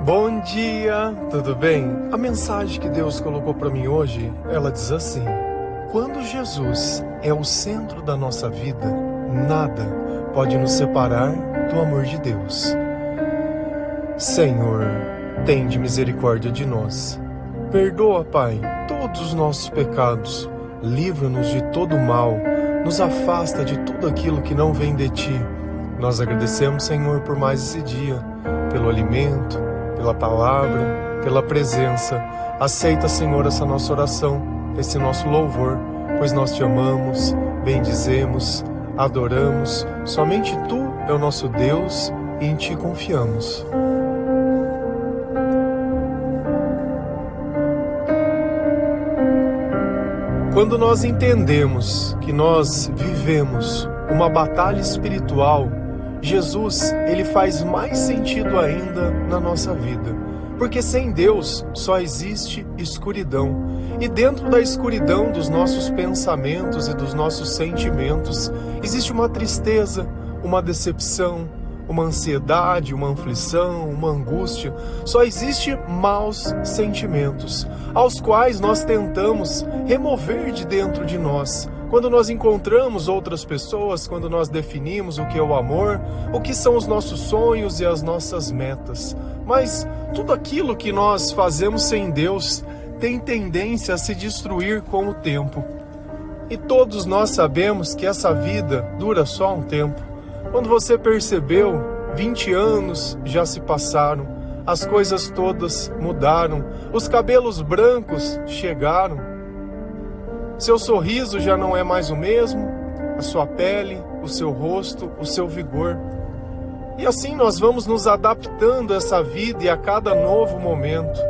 Bom dia, tudo bem? A mensagem que Deus colocou para mim hoje, ela diz assim: quando Jesus é o centro da nossa vida, nada pode nos separar do amor de Deus. Senhor, tende misericórdia de nós. Perdoa, Pai, todos os nossos pecados. Livra-nos de todo mal. Nos afasta de tudo aquilo que não vem de Ti. Nós agradecemos, Senhor, por mais esse dia, pelo alimento, pela palavra, pela presença. Aceita, Senhor, essa nossa oração, esse nosso louvor, pois nós Te amamos, bendizemos, adoramos. Somente Tu é o nosso Deus e em Ti confiamos. Quando nós entendemos que nós vivemos uma batalha espiritual, Jesus, ele faz mais sentido ainda na nossa vida. Porque sem Deus só existe escuridão. E dentro da escuridão dos nossos pensamentos e dos nossos sentimentos, existe uma tristeza, uma decepção, uma ansiedade, uma aflição, uma angústia. Só existe maus sentimentos, aos quais nós tentamos remover de dentro de nós. Quando nós encontramos outras pessoas, quando nós definimos o que é o amor, o que são os nossos sonhos e as nossas metas. Mas tudo aquilo que nós fazemos sem Deus tem tendência a se destruir com o tempo. E todos nós sabemos que essa vida dura só um tempo. Quando você percebeu, 20 anos já se passaram, as coisas todas mudaram, os cabelos brancos chegaram, seu sorriso já não é mais o mesmo, a sua pele, o seu rosto, o seu vigor. E assim nós vamos nos adaptando a essa vida e a cada novo momento.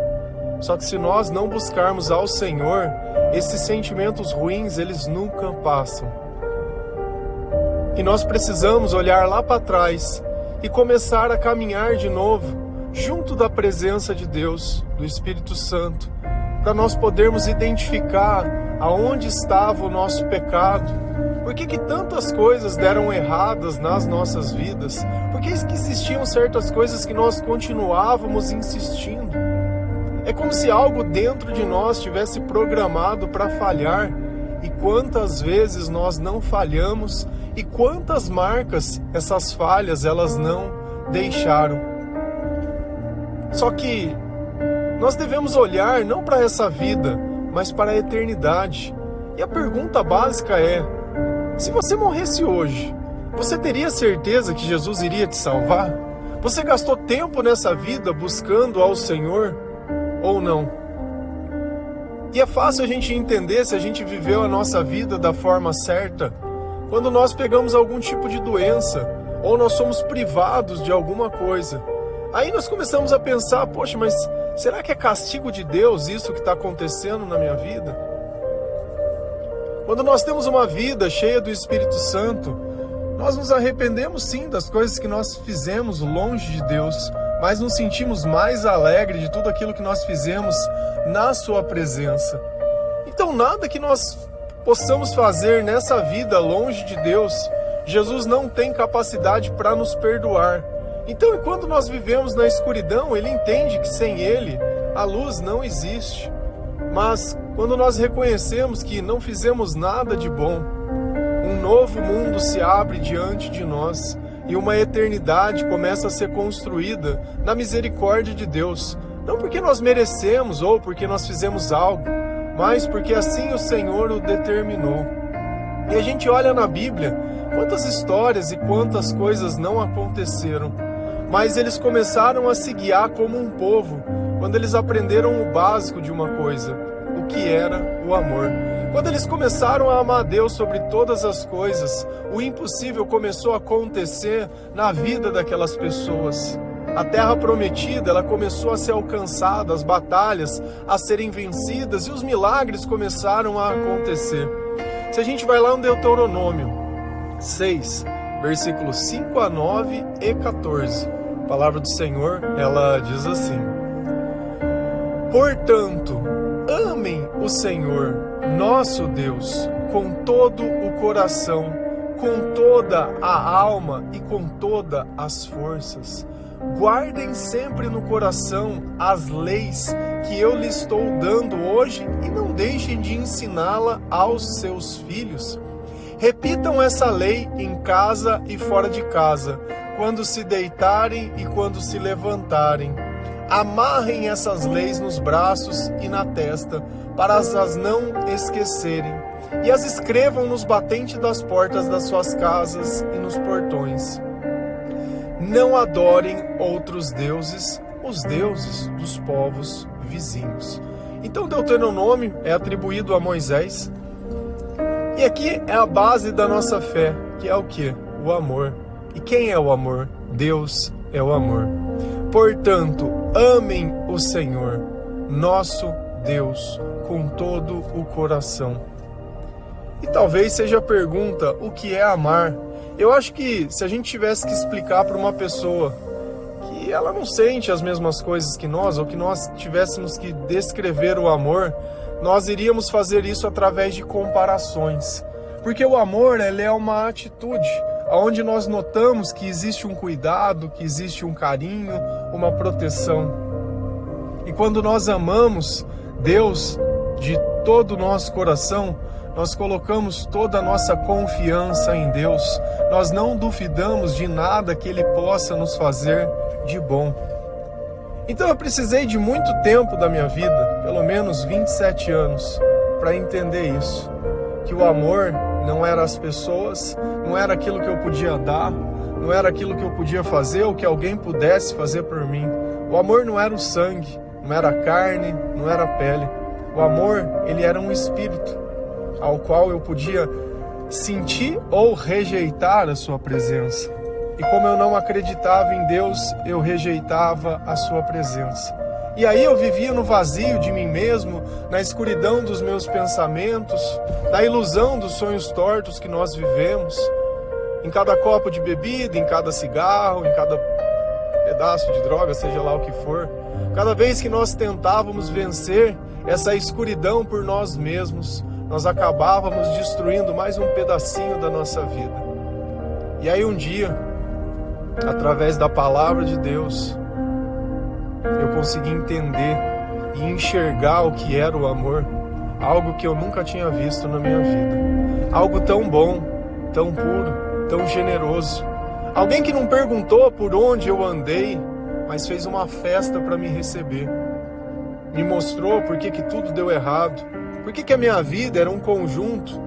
Só que se nós não buscarmos ao Senhor, esses sentimentos ruins, eles nunca passam. E nós precisamos olhar lá para trás e começar a caminhar de novo, junto da presença de Deus, do Espírito Santo, para nós podermos identificar aonde estava o nosso pecado. Por que tantas coisas deram erradas nas nossas vidas? Por que existiam certas coisas que nós continuávamos insistindo? É como se algo dentro de nós tivesse programado para falhar. E quantas vezes nós não falhamos e quantas marcas essas falhas elas não deixaram. Só que nós devemos olhar não para essa vida, mas para a eternidade. E a pergunta básica é: se você morresse hoje, você teria certeza que Jesus iria te salvar? Você gastou tempo nessa vida buscando ao Senhor ou não? E é fácil a gente entender se a gente viveu a nossa vida da forma certa quando nós pegamos algum tipo de doença ou nós somos privados de alguma coisa. Aí nós começamos a pensar: poxa, mas será que é castigo de Deus isso que está acontecendo na minha vida? Quando nós temos uma vida cheia do Espírito Santo, nós nos arrependemos sim das coisas que nós fizemos longe de Deus, mas nos sentimos mais alegres de tudo aquilo que nós fizemos na Sua presença. Então nada que nós possamos fazer nessa vida longe de Deus, Jesus não tem capacidade para nos perdoar. Então, quando nós vivemos na escuridão, Ele entende que sem Ele a luz não existe. Mas quando nós reconhecemos que não fizemos nada de bom, um novo mundo se abre diante de nós e uma eternidade começa a ser construída na misericórdia de Deus. Não porque nós merecemos ou porque nós fizemos algo, mas porque assim o Senhor o determinou. E a gente olha na Bíblia, quantas histórias e quantas coisas não aconteceram, mas eles começaram a se guiar como um povo, quando eles aprenderam o básico de uma coisa, o que era o amor. Quando eles começaram a amar Deus sobre todas as coisas, o impossível começou a acontecer na vida daquelas pessoas. A terra prometida, ela começou a ser alcançada, as batalhas a serem vencidas e os milagres começaram a acontecer. Se a gente vai lá no Deuteronômio 6, versículos 5 a 9 e 14, a palavra do Senhor, ela diz assim: portanto, amem o Senhor, nosso Deus, com todo o coração, com toda a alma e com todas as forças. Guardem sempre no coração as leis que eu lhes estou dando hoje e não deixem de ensiná-la aos seus filhos. Repitam essa lei em casa e fora de casa, quando se deitarem e quando se levantarem. Amarrem essas leis nos braços e na testa, para as não esquecerem, e as escrevam nos batentes das portas das suas casas e nos portões. Não adorem outros deuses, os deuses dos povos vizinhos. Então Deuteronômio é atribuído a Moisés. E aqui é a base da nossa fé, que é o quê? O amor. E quem é o amor? Deus é o amor. Portanto, amem o Senhor, nosso Deus, com todo o coração. E talvez seja a pergunta, o que é amar? Eu acho que se a gente tivesse que explicar para uma pessoa que ela não sente as mesmas coisas que nós, ou que nós tivéssemos que descrever o amor, nós iríamos fazer isso através de comparações. Porque o amor, ele é uma atitude, onde nós notamos que existe um cuidado, que existe um carinho, uma proteção. E quando nós amamos Deus de todo o nosso coração, nós colocamos toda a nossa confiança em Deus. Nós não duvidamos de nada que Ele possa nos fazer de bom. Então eu precisei de muito tempo da minha vida, pelo menos 27 anos, para entender isso. Que o amor não era as pessoas, não era aquilo que eu podia dar, não era aquilo que eu podia fazer ou que alguém pudesse fazer por mim. O amor não era o sangue, não era a carne, não era a pele. O amor, ele era um espírito, ao qual eu podia sentir ou rejeitar a sua presença. E como eu não acreditava em Deus, eu rejeitava a sua presença. E aí eu vivia no vazio de mim mesmo, na escuridão dos meus pensamentos, na ilusão dos sonhos tortos que nós vivemos, em cada copo de bebida, em cada cigarro, em cada pedaço de droga, seja lá o que for. Cada vez que nós tentávamos vencer essa escuridão por nós mesmos, nós acabávamos destruindo mais um pedacinho da nossa vida. E aí um dia, através da palavra de Deus, eu consegui entender e enxergar o que era o amor, algo que eu nunca tinha visto na minha vida. Algo tão bom, tão puro, tão generoso. Alguém que não perguntou por onde eu andei, mas fez uma festa para me receber. Me mostrou por que tudo deu errado, por que a minha vida era um conjunto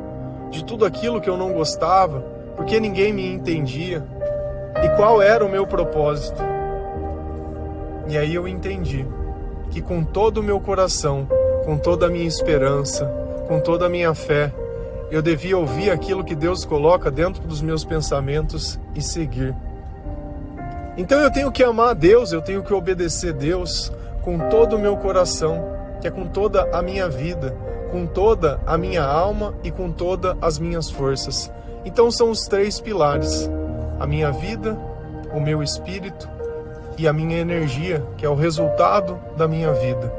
de tudo aquilo que eu não gostava, porque ninguém me entendia e qual era o meu propósito. E aí eu entendi que com todo o meu coração, com toda a minha esperança, com toda a minha fé, eu devia ouvir aquilo que Deus coloca dentro dos meus pensamentos e seguir. Então eu tenho que amar a Deus, eu tenho que obedecer a Deus com todo o meu coração, que é com toda a minha vida, com toda a minha alma e com todas as minhas forças. Então são os 3 pilares: a minha vida, o meu espírito e a minha energia, que é o resultado da minha vida.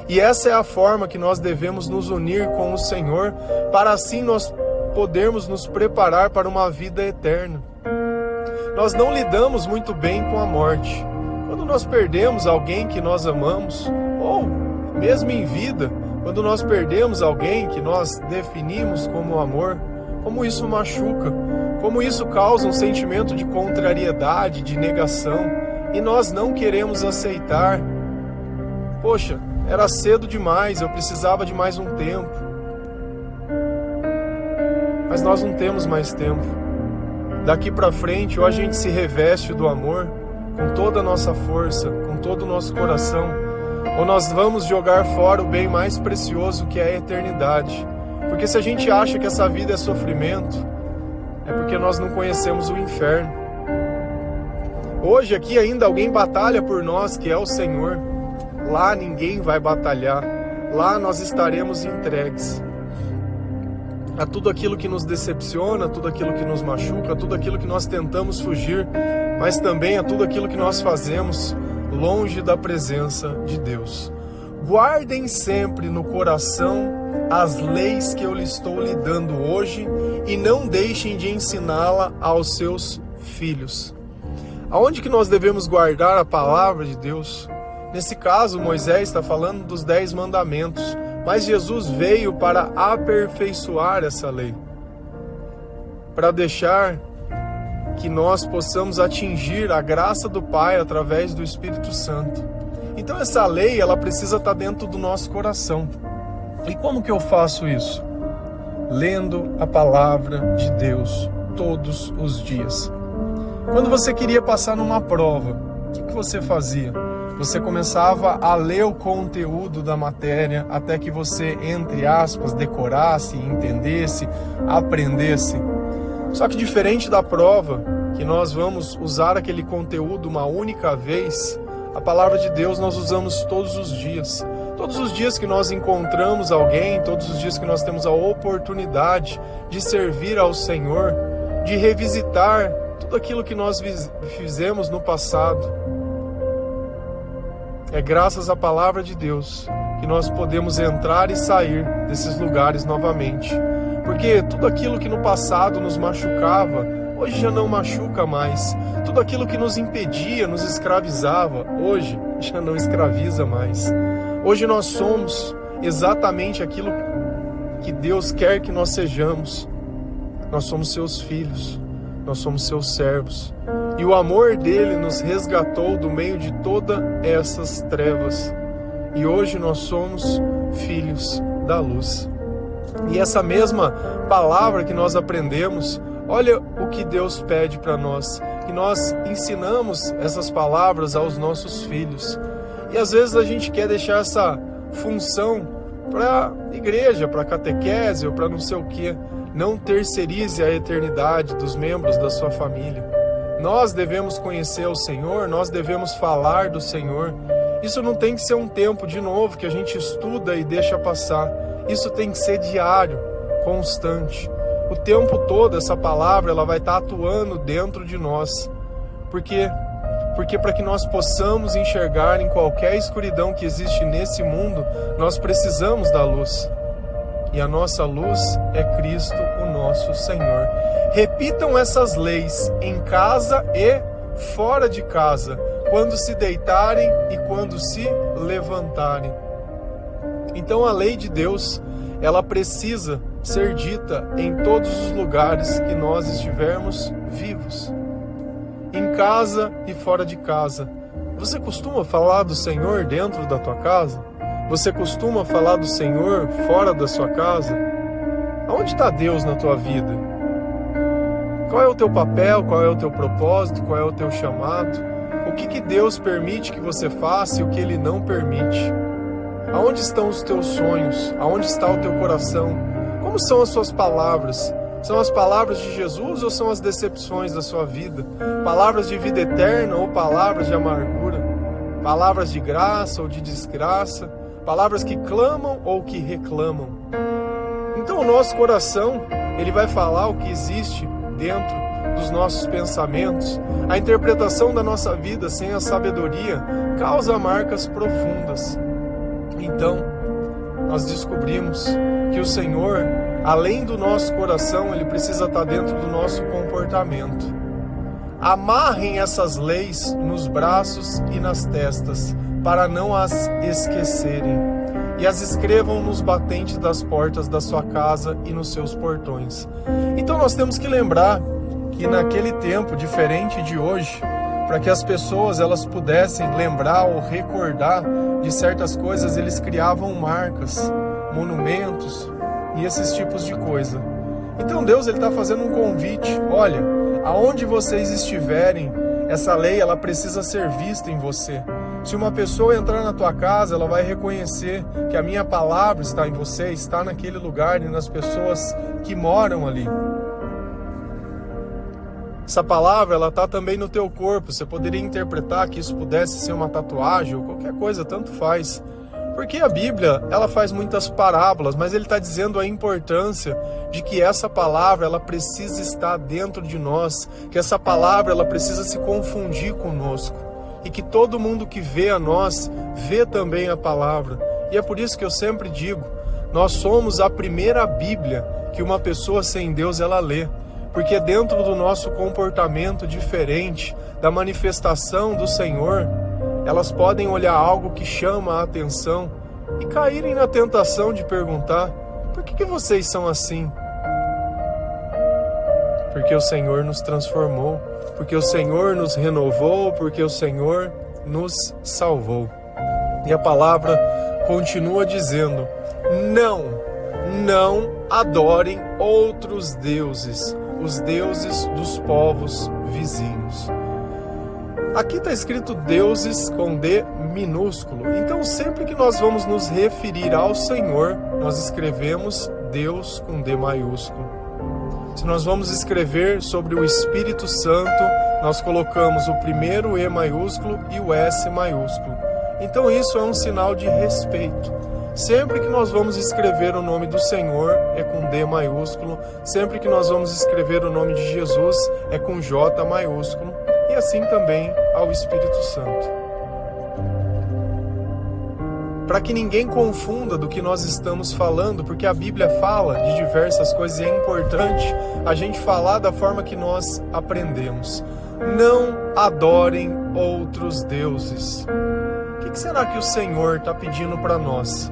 E essa é a forma que nós devemos nos unir com o Senhor, para assim nós podermos nos preparar para uma vida eterna. Nós não lidamos muito bem com a morte. Quando nós perdemos alguém que nós amamos, ou mesmo em vida, quando nós perdemos alguém que nós definimos como amor, como isso machuca, como isso causa um sentimento de contrariedade, de negação, e nós não queremos aceitar. Poxa, era cedo demais, eu precisava de mais um tempo. Mas nós não temos mais tempo. Daqui para frente, ou a gente se reveste do amor com toda a nossa força, com todo o nosso coração, ou nós vamos jogar fora o bem mais precioso, que é a eternidade. Porque se a gente acha que essa vida é sofrimento, é porque nós não conhecemos o inferno. Hoje aqui ainda alguém batalha por nós, que é o Senhor. Lá ninguém vai batalhar. Lá nós estaremos entregues a tudo aquilo que nos decepciona, a tudo aquilo que nos machuca, a tudo aquilo que nós tentamos fugir, mas também a tudo aquilo que nós fazemos longe da presença de Deus. Guardem sempre no coração as leis que eu lhe estou lhe dando hoje e não deixem de ensiná-la aos seus filhos. Aonde que nós devemos guardar a palavra de Deus? Nesse caso, Moisés está falando dos 10 mandamentos, mas Jesus veio para aperfeiçoar essa lei, para deixar que nós possamos atingir a graça do Pai através do Espírito Santo. Então essa lei, ela precisa estar dentro do nosso coração. E como que eu faço isso? Lendo a palavra de Deus todos os dias. Quando você queria passar numa prova, o que você fazia? Você começava a ler o conteúdo da matéria até que você, entre aspas, decorasse, entendesse, aprendesse. Só que diferente da prova, que nós vamos usar aquele conteúdo uma única vez, a palavra de Deus nós usamos todos os dias. Todos os dias que nós encontramos alguém, todos os dias que nós temos a oportunidade de servir ao Senhor, de revisitar tudo aquilo que nós fizemos no passado. É graças à palavra de Deus que nós podemos entrar e sair desses lugares novamente. Porque tudo aquilo que no passado nos machucava, hoje já não machuca mais. Tudo aquilo que nos impedia, nos escravizava, hoje já não escraviza mais. Hoje nós somos exatamente aquilo que Deus quer que nós sejamos. Nós somos seus filhos, nós somos seus servos. E o amor dele nos resgatou do meio de todas essas trevas. E hoje nós somos filhos da luz. E essa mesma palavra que nós aprendemos, olha o que Deus pede para nós. E nós ensinamos essas palavras aos nossos filhos. E às vezes a gente quer deixar essa função para a igreja, para a catequese ou para não sei o quê. Não terceirize a eternidade dos membros da sua família. Nós devemos conhecer o Senhor, nós devemos falar do Senhor. Isso não tem que ser um tempo, de novo, que a gente estuda e deixa passar. Isso tem que ser diário, constante. O tempo todo essa palavra ela vai estar atuando dentro de nós. Por quê? Porque para que nós possamos enxergar em qualquer escuridão que existe nesse mundo, nós precisamos da luz. E a nossa luz é Cristo, o nosso Senhor. Repitam essas leis em casa e fora de casa, quando se deitarem e quando se levantarem. Então a lei de Deus, ela precisa ser dita em todos os lugares que nós estivermos vivos. Em casa e fora de casa. Você costuma falar do Senhor dentro da tua casa? Você costuma falar do Senhor fora da sua casa? Aonde está Deus na tua vida? Qual é o teu papel? Qual é o teu propósito? Qual é o teu chamado? O que Deus permite que você faça e o que Ele não permite? Aonde estão os teus sonhos? Aonde está o teu coração? Como são as suas palavras? São as palavras de Jesus ou são as decepções da sua vida? Palavras de vida eterna ou palavras de amargura? Palavras de graça ou de desgraça? Palavras que clamam ou que reclamam? Então o nosso coração, ele vai falar o que existe dentro dos nossos pensamentos. A interpretação da nossa vida sem a sabedoria causa marcas profundas. Então, nós descobrimos que o Senhor, além do nosso coração, ele precisa estar dentro do nosso comportamento. Amarrem essas leis nos braços e nas testas, para não as esquecerem, e as escrevam nos batentes das portas da sua casa e nos seus portões. Então nós temos que lembrar que naquele tempo, diferente de hoje, para que as pessoas elas pudessem lembrar ou recordar de certas coisas, eles criavam marcas, monumentos e esses tipos de coisa. Então Deus está fazendo um convite. Olha, aonde vocês estiverem, essa lei ela precisa ser vista em você. Se uma pessoa entrar na tua casa, ela vai reconhecer que a minha palavra está em você, está naquele lugar e nas pessoas que moram ali. Essa palavra, ela está também no teu corpo. Você poderia interpretar que isso pudesse ser uma tatuagem ou qualquer coisa, tanto faz. Porque a Bíblia, ela faz muitas parábolas, mas ele está dizendo a importância de que essa palavra, ela precisa estar dentro de nós, que essa palavra, ela precisa se confundir conosco, e que todo mundo que vê a nós, vê também a palavra. E é por isso que eu sempre digo, nós somos a primeira Bíblia que uma pessoa sem Deus, ela lê. Porque dentro do nosso comportamento diferente, da manifestação do Senhor, elas podem olhar algo que chama a atenção e caírem na tentação de perguntar: por que vocês são assim? Porque o Senhor nos transformou, porque o Senhor nos renovou, porque o Senhor nos salvou. E a palavra continua dizendo: não adorem outros deuses, os deuses dos povos vizinhos. Aqui está escrito deuses com D minúsculo. Então, sempre que nós vamos nos referir ao Senhor, nós escrevemos Deus com D maiúsculo. Se nós vamos escrever sobre o Espírito Santo, nós colocamos o primeiro E maiúsculo e o S maiúsculo. Então, isso é um sinal de respeito. Sempre que nós vamos escrever o nome do Senhor, é com D maiúsculo. Sempre que nós vamos escrever o nome de Jesus, é com J maiúsculo. E assim também ao Espírito Santo. Para que ninguém confunda do que nós estamos falando, porque a Bíblia fala de diversas coisas e é importante a gente falar da forma que nós aprendemos. Não adorem outros deuses. O que será que o Senhor está pedindo para nós?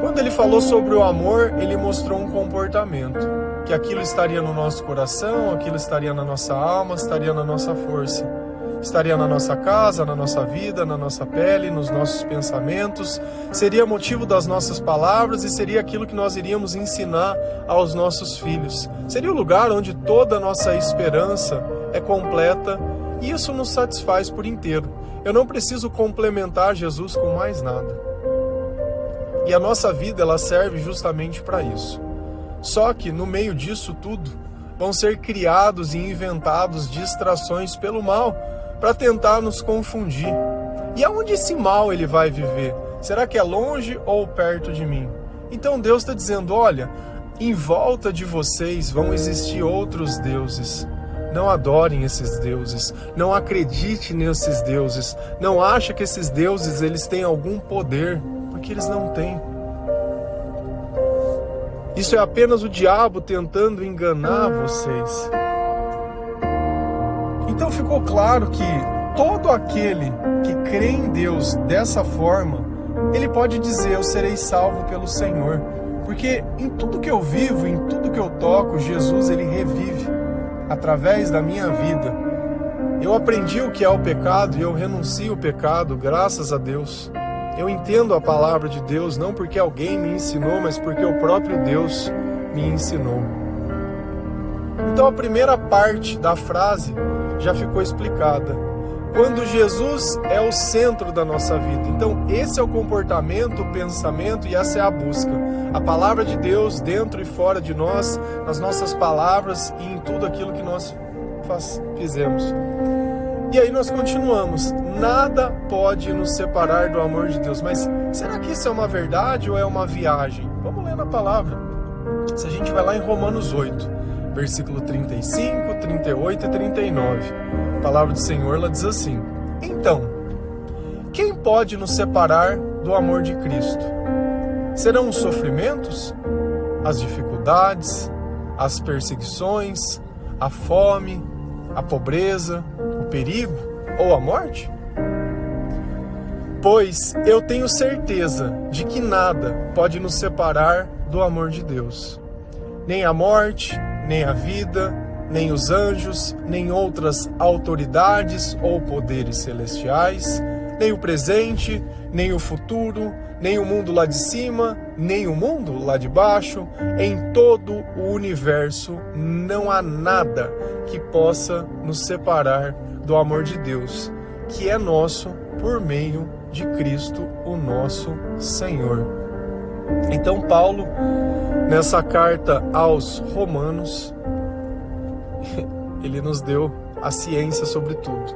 Quando ele falou sobre o amor, ele mostrou um comportamento, que aquilo estaria no nosso coração, aquilo estaria na nossa alma, estaria na nossa força, estaria na nossa casa, na nossa vida, na nossa pele, nos nossos pensamentos, seria motivo das nossas palavras e seria aquilo que nós iríamos ensinar aos nossos filhos. Seria o lugar onde toda a nossa esperança é completa e isso nos satisfaz por inteiro. Eu não preciso complementar Jesus com mais nada. E a nossa vida, ela serve justamente para isso. Só que no meio disso tudo, vão ser criados e inventados distrações pelo mal para tentar nos confundir. E aonde esse mal ele vai viver? Será que é longe ou perto de mim? Então Deus está dizendo: olha, em volta de vocês vão existir outros deuses. Não adorem esses deuses, não acredite nesses deuses, não ache que esses deuses eles têm algum poder, porque eles não têm. Isso é apenas o diabo tentando enganar vocês. Então ficou claro que todo aquele que crê em Deus dessa forma, ele pode dizer: eu serei salvo pelo Senhor. Porque em tudo que eu vivo, em tudo que eu toco, Jesus ele revive através da minha vida. Eu aprendi o que é o pecado e eu renuncio o pecado, graças a Deus. Eu entendo a palavra de Deus, não porque alguém me ensinou, mas porque o próprio Deus me ensinou. Então a primeira parte da frase já ficou explicada. Quando Jesus é o centro da nossa vida. Então esse é o comportamento, o pensamento e essa é a busca. A palavra de Deus dentro e fora de nós, nas nossas palavras e em tudo aquilo que nós fizemos. E aí nós continuamos. Nada pode nos separar do amor de Deus. Mas será que isso é uma verdade ou é uma viagem? Vamos ler na palavra. Se a gente vai lá em Romanos 8, versículo 35, 38 e 39. A palavra do Senhor ela diz assim: então, quem pode nos separar do amor de Cristo? Serão os sofrimentos, as dificuldades, as perseguições, a fome, a pobreza, o perigo ou a morte? Pois eu tenho certeza de que nada pode nos separar do amor de Deus. Nem a morte, nem a vida, nem os anjos, nem outras autoridades ou poderes celestiais, nem o presente, nem o futuro, nem o mundo lá de cima, nem o mundo lá de baixo. Em todo o universo não há nada que possa nos separar do amor de Deus, que é nosso por meio de Cristo, o nosso Senhor. Então Paulo, nessa carta aos Romanos, ele nos deu a ciência sobre tudo.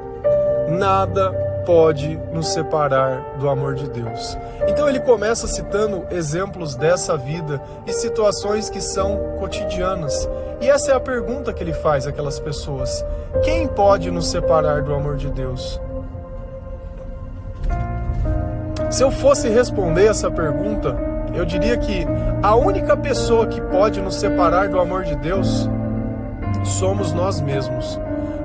Nada pode nos separar do amor de Deus. Então ele começa citando exemplos dessa vida e situações que são cotidianas. E essa é a pergunta que ele faz àquelas pessoas: quem pode nos separar do amor de Deus? Se eu fosse responder essa pergunta, eu diria que a única pessoa que pode nos separar do amor de Deus somos nós mesmos.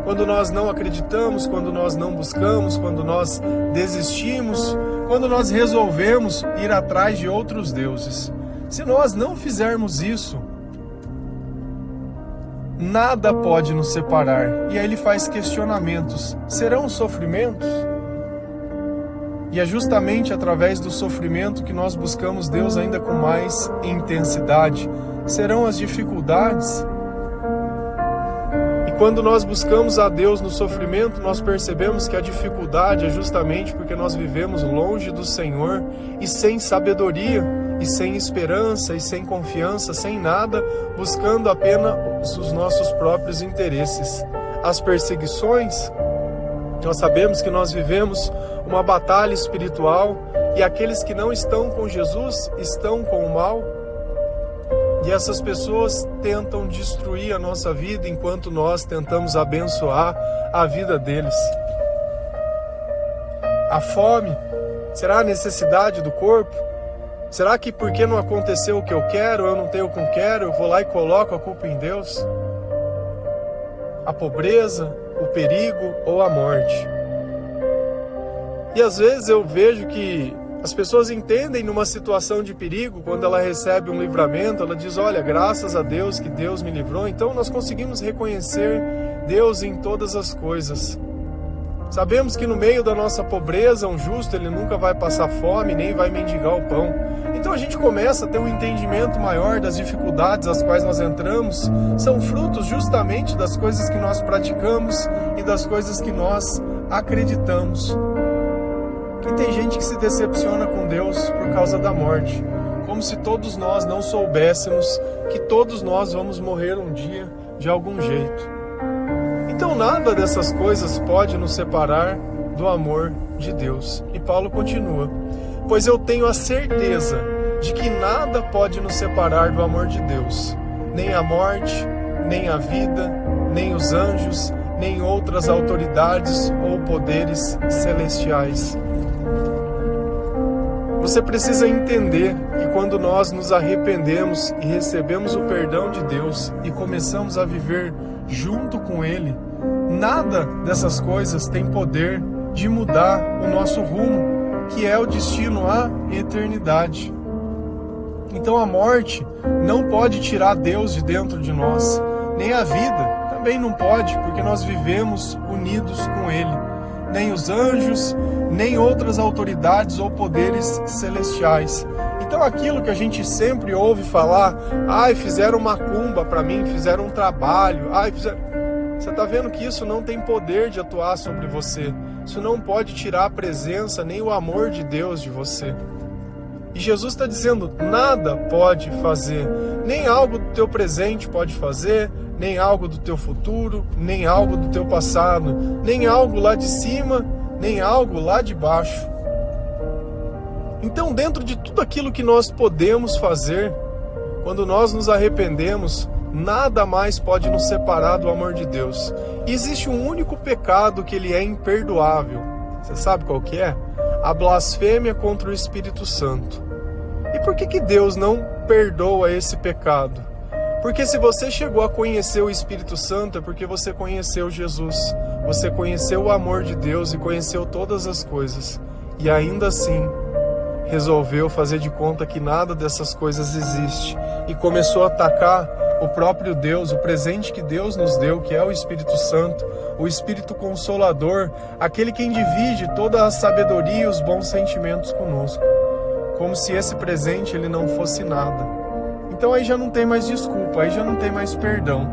quando nós não acreditamos, quando nós não buscamos, quando nós desistimos, quando nós resolvemos ir atrás de outros deuses. Se nós não fizermos isso, nada pode nos separar. E aí ele faz questionamentos. Serão sofrimentos? E é justamente através do sofrimento que nós buscamos Deus ainda com mais intensidade. Serão as dificuldades? E quando nós buscamos a Deus no sofrimento, nós percebemos que a dificuldade é justamente porque nós vivemos longe do Senhor e sem sabedoria, e sem esperança, e sem confiança, sem nada, buscando apenas os nossos próprios interesses. As perseguições, nós sabemos que nós vivemos uma batalha espiritual e aqueles que não estão com Jesus estão com o mal. E essas pessoas tentam destruir a nossa vida enquanto nós tentamos abençoar a vida deles. A fome, será a necessidade do corpo? Será que porque não aconteceu o que eu quero, eu não tenho o que eu quero, eu vou lá e coloco a culpa em Deus? A pobreza, o perigo ou a morte? E às vezes eu vejo que as pessoas entendem numa situação de perigo, quando ela recebe um livramento, ela diz, olha, graças a Deus que Deus me livrou. Então nós conseguimos reconhecer Deus em todas as coisas. Sabemos que no meio da nossa pobreza, um justo, ele nunca vai passar fome, nem vai mendigar o pão. Então a gente começa a ter um entendimento maior das dificuldades às quais nós entramos, são frutos justamente das coisas que nós praticamos e das coisas que nós acreditamos. E tem gente que se decepciona com Deus por causa da morte, como se todos nós não soubéssemos que todos nós vamos morrer um dia de algum jeito. Então nada dessas coisas pode nos separar do amor de Deus. E Paulo continua, pois eu tenho a certeza de que nada pode nos separar do amor de Deus, nem a morte, nem a vida, nem os anjos, nem outras autoridades ou poderes celestiais. Você precisa entender que quando nós nos arrependemos e recebemos o perdão de Deus e começamos a viver junto com Ele, nada dessas coisas tem poder de mudar o nosso rumo, que é o destino à eternidade. Então a morte não pode tirar Deus de dentro de nós, nem a vida também não pode, porque nós vivemos unidos com Ele. Nem os anjos, nem outras autoridades ou poderes celestiais. Então aquilo que a gente sempre ouve falar, fizeram macumba para mim, fizeram um trabalho, Você está vendo que isso não tem poder de atuar sobre você. Isso não pode tirar a presença nem o amor de Deus de você. E Jesus está dizendo, nada pode fazer, nem algo do teu presente pode fazer, nem algo do teu futuro, nem algo do teu passado, nem algo lá de cima, nem algo lá de baixo. Então, dentro de tudo aquilo que nós podemos fazer, quando nós nos arrependemos, nada mais pode nos separar do amor de Deus. E existe um único pecado que ele é imperdoável. Você sabe qual que é? A blasfêmia contra o Espírito Santo. E por que Deus não perdoa esse pecado? Porque se você chegou a conhecer o Espírito Santo, é porque você conheceu Jesus. Você conheceu o amor de Deus e conheceu todas as coisas. E ainda assim, resolveu fazer de conta que nada dessas coisas existe. E começou a atacar o próprio Deus, o presente que Deus nos deu, que é o Espírito Santo, o Espírito Consolador, aquele que divide toda a sabedoria e os bons sentimentos conosco. Como se esse presente ele não fosse nada. Então aí já não tem mais desculpa, aí já não tem mais perdão.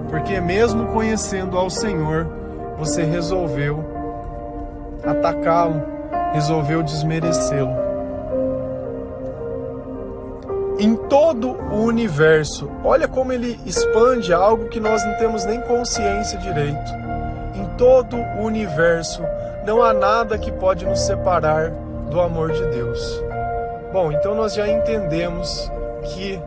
Porque mesmo conhecendo ao Senhor, você resolveu atacá-lo, resolveu desmerecê-lo. Em todo o universo, olha como ele expande algo que nós não temos nem consciência direito. Em todo o universo, não há nada que pode nos separar do amor de Deus. Bom, então nós já entendemos que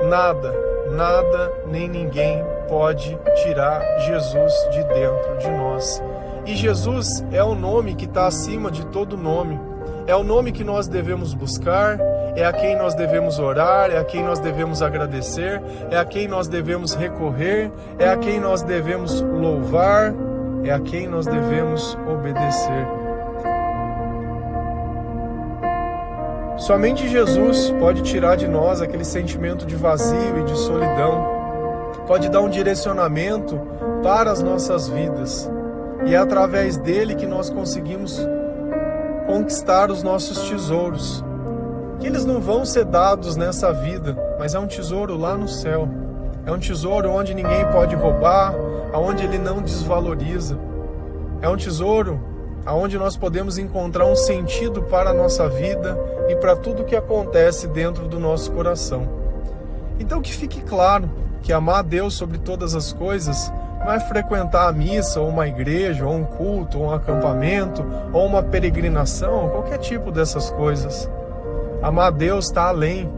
nada, nem ninguém pode tirar Jesus de dentro de nós. E Jesus é o nome que está acima de todo nome. É o nome que nós devemos buscar, é a quem nós devemos orar, é a quem nós devemos agradecer, é a quem nós devemos recorrer, é a quem nós devemos louvar, é a quem nós devemos obedecer. Somente Jesus pode tirar de nós aquele sentimento de vazio e de solidão, pode dar um direcionamento para as nossas vidas, e é através dele que nós conseguimos conquistar os nossos tesouros, que eles não vão ser dados nessa vida, mas é um tesouro lá no céu, é um tesouro onde ninguém pode roubar, aonde ele não desvaloriza, é um tesouro aonde nós podemos encontrar um sentido para a nossa vida e para tudo que acontece dentro do nosso coração. Então que fique claro que amar a Deus sobre todas as coisas não é frequentar a missa, ou uma igreja, ou um culto, ou um acampamento, ou uma peregrinação, qualquer tipo dessas coisas. Amar a Deus está além.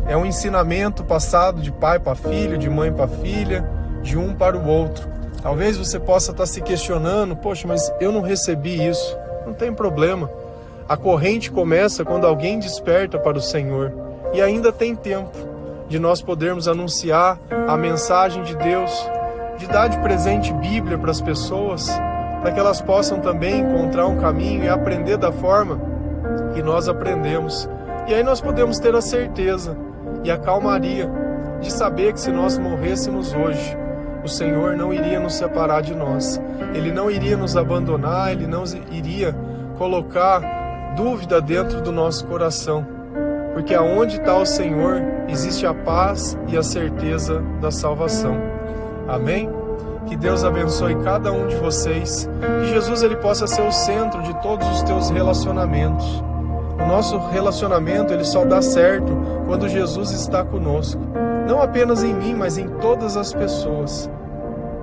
É um ensinamento passado de pai para filho, de mãe para filha, de um para o outro. Talvez você possa estar se questionando, poxa, mas eu não recebi isso. Não tem problema. A corrente começa quando alguém desperta para o Senhor. E ainda tem tempo de nós podermos anunciar a mensagem de Deus, de dar de presente Bíblia para as pessoas, para que elas possam também encontrar um caminho e aprender da forma que nós aprendemos. E aí nós podemos ter a certeza e a calmaria de saber que se nós morrêssemos hoje, o Senhor não iria nos separar de nós. Ele não iria nos abandonar, Ele não iria colocar dúvida dentro do nosso coração. Porque aonde está o Senhor, existe a paz e a certeza da salvação. Amém? Que Deus abençoe cada um de vocês. Que Jesus ele possa ser o centro de todos os teus relacionamentos. O nosso relacionamento ele só dá certo quando Jesus está conosco. Não apenas em mim, mas em todas as pessoas.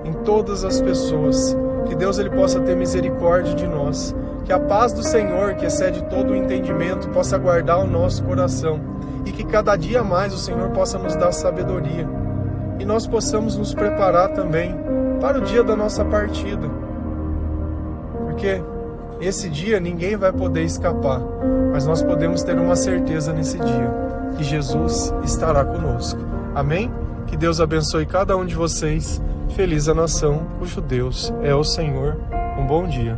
Em todas as pessoas. Que Deus ele possa ter misericórdia de nós. Que a paz do Senhor, que excede todo o entendimento, possa guardar o nosso coração. E que cada dia mais o Senhor possa nos dar sabedoria. E nós possamos nos preparar também para o dia da nossa partida. Porque esse dia ninguém vai poder escapar. Mas nós podemos ter uma certeza nesse dia. Que Jesus estará conosco. Amém? Que Deus abençoe cada um de vocês. Feliz a nação cujo Deus é o Senhor. Um bom dia.